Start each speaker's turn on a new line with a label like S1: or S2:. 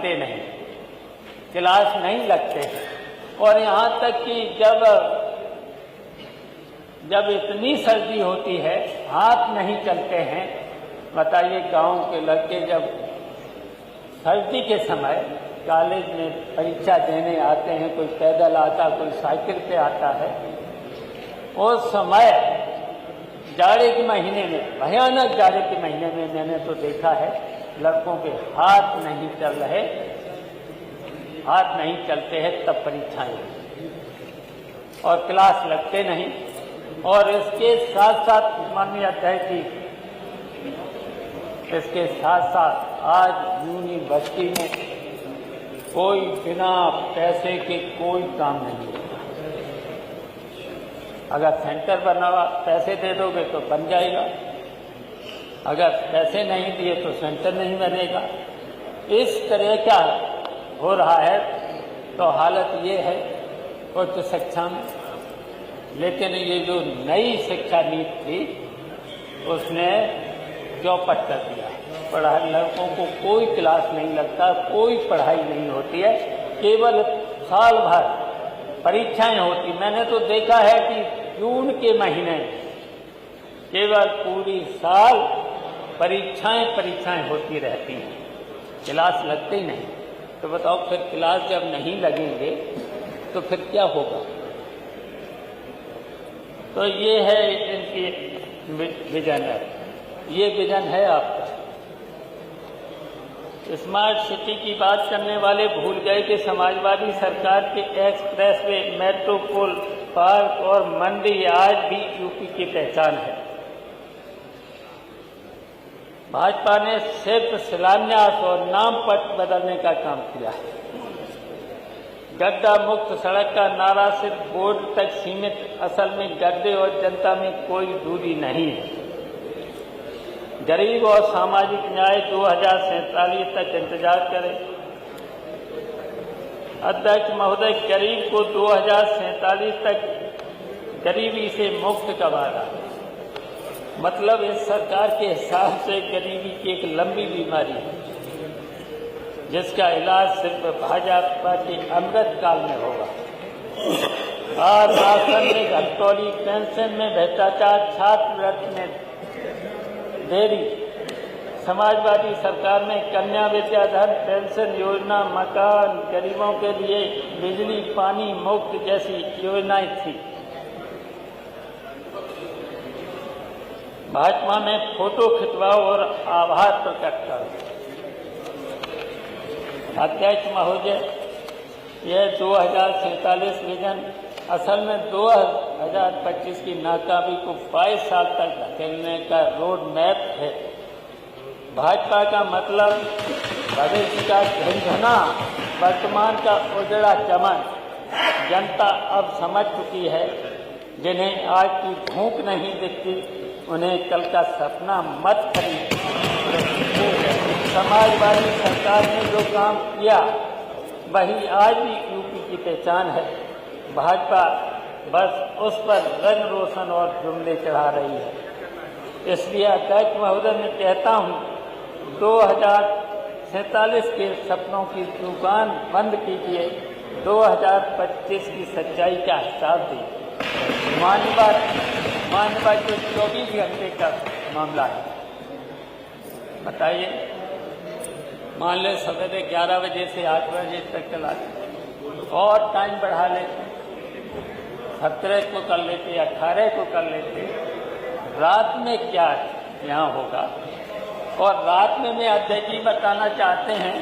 S1: बनते नहीं, क्लास नहीं लगते। और यहाँ तक कि जब इतनी सर्दी होती है, हाथ नहीं चलते हैं। बताइए, गांव के लड़के जब सर्दी के समय कॉलेज में परीक्षा देने आते हैं, कोई पैदल आता, कोई साइकिल पे आता है, उस समय जाड़े के महीने में, भयानक जाड़े के महीने में मैंने तो देखा है लड़कों के हाथ नहीं चल रहे, हाथ नहीं चलते हैं, तब परीक्षाएं और क्लास लगते नहीं। और इसके साथ साथ माननीय अध्यक्ष जी, इसके साथ साथ आज यूनिवर्सिटी में कोई बिना पैसे के कोई काम नहीं होता। अगर सेंटर बना हुआ, पैसे दे दोगे तो बन जाएगा, अगर पैसे नहीं दिए तो सेंटर नहीं बनेगा। इस तरह का हो रहा है। तो हालत ये है उच्च शिक्षा में। लेकिन ये जो नई शिक्षा नीति थी उसने चौपट कर दिया। पढ़ाई, लड़कों को कोई क्लास नहीं लगता, कोई पढ़ाई नहीं होती है, केवल साल भर परीक्षाएं होती। मैंने तो देखा है कि जून के महीने केवल पूरी साल परीक्षाएं होती रहती हैं, क्लास लगते ही नहीं। तो बताओ, फिर क्लास जब नहीं लगेंगे तो फिर क्या होगा? तो ये है इनकी विजन है, ये विजन है आपका। स्मार्ट सिटी की बात करने वाले भूल गए कि समाजवादी सरकार के एक्सप्रेसवे, मेट्रोपोल, पार्क और मंडी आज भी यूपी की पहचान है। भाजपा ने सिर्फ शिलान्यास और नाम पट बदलने का काम किया है। गड्ढा मुक्त सड़क का नारा सिर्फ बोर्ड तक सीमित, असल में गड्ढे और जनता में कोई दूरी नहीं है। गरीब और सामाजिक न्याय 2047 तक इंतजार करें। अध्यक्ष महोदय, गरीब को 2047 तक गरीबी से मुक्त करवाना, मतलब इस सरकार के हिसाब से गरीबी की एक लंबी बीमारी है जिसका इलाज सिर्फ भाजपा के अमृत काल में होगा। आज राशन में घटतौली, पेंशन में भ्रष्टाचार, छात्रवृत्ति में देरी। समाजवादी सरकार में कन्या विद्याधन, पेंशन योजना, मकान, गरीबों के लिए बिजली पानी मुफ्त जैसी योजनाएं थी। भाजपा में फोटो खिंचवाओ और आभार प्रकट करो। अध्यक्ष महोदय, यह 2047 विजन असल में 2025 की नाकामी को 22 साल तक धकेलने का रोड मैप है। भाजपा का मतलब भविष्य का झंझना, वर्तमान का उजड़ा चमन। जनता अब समझ चुकी है, जिन्हें आज की भूख नहीं दिखती उन्हें कल का सपना मत खरीद। समाजवादी सरकार ने जो काम किया वही आज भी यूपी की पहचान है। भाजपा बस उस पर रंग रोशन और जुमले चढ़ा रही है। इसलिए अध्यक्ष महोदय, मैं कहता हूँ 2047 के सपनों की दुकान बंद कीजिए, 2025 की सच्चाई का हिसाब दीजिए। मानवा जो 24 घंटे का मामला है, बताइए, मान ले सवेरे 11 बजे से 8 बजे तक चला और टाइम बढ़ा लेते, 17 को कर लेते, 18 को कर लेते। रात में क्या यहाँ होगा? और रात में मैं अध्यक्ष जी बताना चाहते हैं